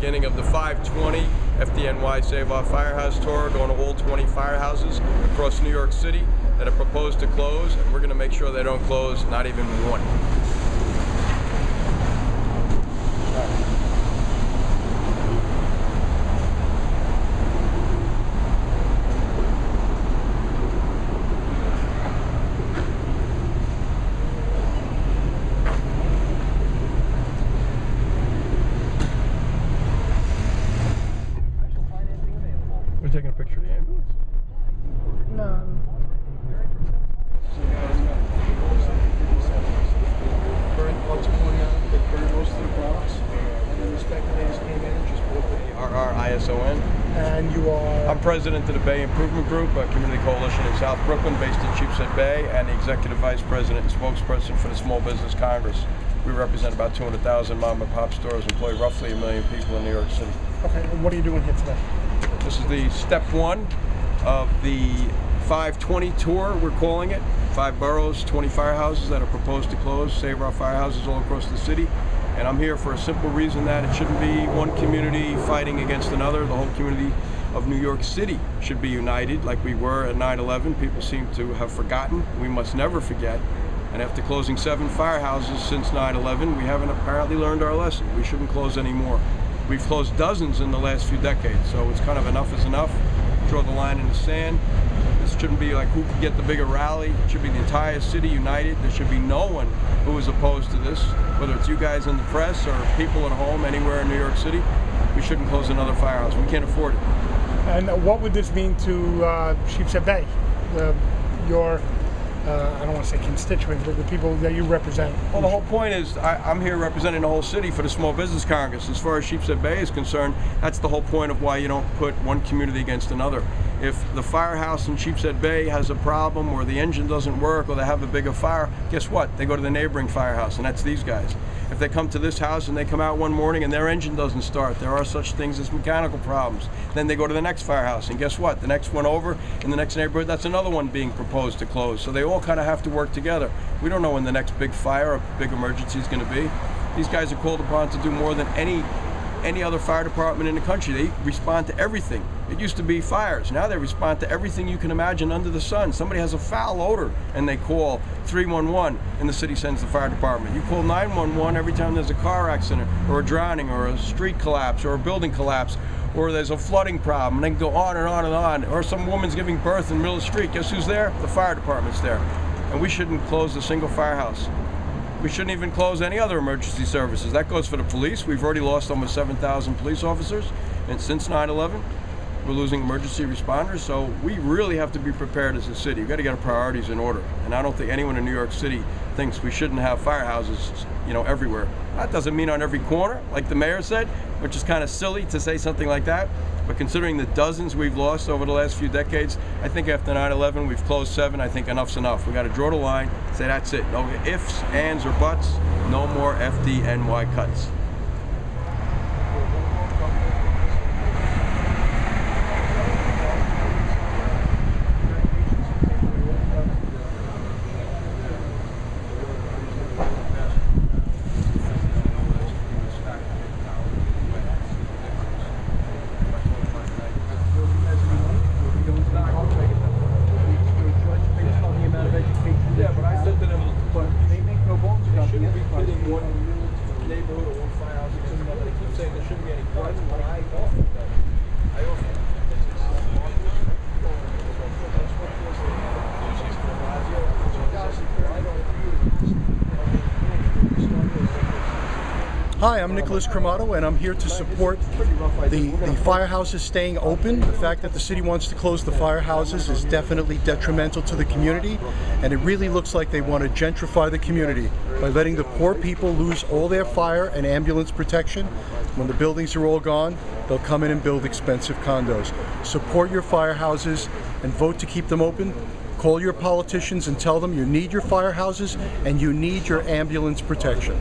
beginning of the 520 FDNY Save Our Firehouse Tour, going to all 20 firehouses across New York City that are proposed to close, and we're going to make sure they don't close, not even one. We're taking a picture of the ambulance? No. Burned parts of Cornell, they burned most of the Boros, and then the speculators came in and just bought the RRISON. And you are? I'm president of the Bay Improvement Group, a community coalition in South Brooklyn based in Sheepshead Bay, and the executive vice president and spokesperson for the Small Business Congress. We represent about 200,000 mom and pop stores, employ roughly 1 million people in New York City. Okay, and what are you doing here today? This is the step one of the 520 tour, we're calling it. 5 boroughs, 20 firehouses that are proposed to close, save our firehouses all across the city. And I'm here for a simple reason that it shouldn't be one community fighting against another. The whole community of New York City should be united like we were at 9/11. People seem to have forgotten. We must never forget. And after closing 7 firehouses since 9/11, we haven't apparently learned our lesson. We shouldn't close anymore. We've closed dozens in the last few decades, so it's kind of enough is enough. Draw the line in the sand. This shouldn't be like who can get the bigger rally. It should be the entire city united. There should be no one who is opposed to this, whether it's you guys in the press or people at home anywhere in New York City. We shouldn't close another firehouse. We can't afford it. And what would this mean to Sheepshead Bay? Your I don't want to say constituents, but the people that you represent. Well, the whole point is I'm here representing the whole city for the Small Business Congress. As far as Sheepshead Bay is concerned, that's the whole point of why you don't put one community against another. If the firehouse in Sheepshead Bay has a problem, or the engine doesn't work, or they have a bigger fire, guess what? They go to the neighboring firehouse, and that's these guys. If they come to this house and they come out one morning and their engine doesn't start, there are such things as mechanical problems. Then they go to the next firehouse, and guess what? The next one over in the next neighborhood, that's another one being proposed to close. So they all kind of have to work together. We don't know when the next big fire or big emergency is going to be. These guys are called upon to do more than any other fire department in the country. They respond to everything. It used to be fires. Now they respond to everything you can imagine under the sun. Somebody has a foul odor and they call 311 and the city sends the fire department. You call 911 every time there's a car accident or a drowning or a street collapse or a building collapse or there's a flooding problem, and they can go on and on and on. Or some woman's giving birth in the middle of the street. Guess who's there? The fire department's there. And we shouldn't close a single firehouse. We shouldn't even close any other emergency services. That goes for the police. We've already lost almost 7,000 police officers, and since 9/11, we're losing emergency responders. So we really have to be prepared as a city. We've got to get our priorities in order. And I don't think anyone in New York City thinks we shouldn't have firehouses, everywhere. That doesn't mean on every corner, like the mayor said, which is kind of silly to say something like that. But considering the dozens we've lost over the last few decades, I think after 9/11 we've closed 7. I think enough's enough. We got to draw the line, say that's it. No ifs, ands, or buts. No more FDNY cuts. Yeah, but I said to them, they make no bones about it. They shouldn't be pitting one neighborhood or one firehouse against another. They keep saying there shouldn't be any cuts, but I offer that. I offer that. Hi, I'm Nicholas Cremato, and I'm here to support the firehouses staying open. The fact that the city wants to close the firehouses is definitely detrimental to the community, and it really looks like they want to gentrify the community by letting the poor people lose all their fire and ambulance protection. When the buildings are all gone, they'll come in and build expensive condos. Support your firehouses and vote to keep them open. Call your politicians and tell them you need your firehouses and you need your ambulance protection.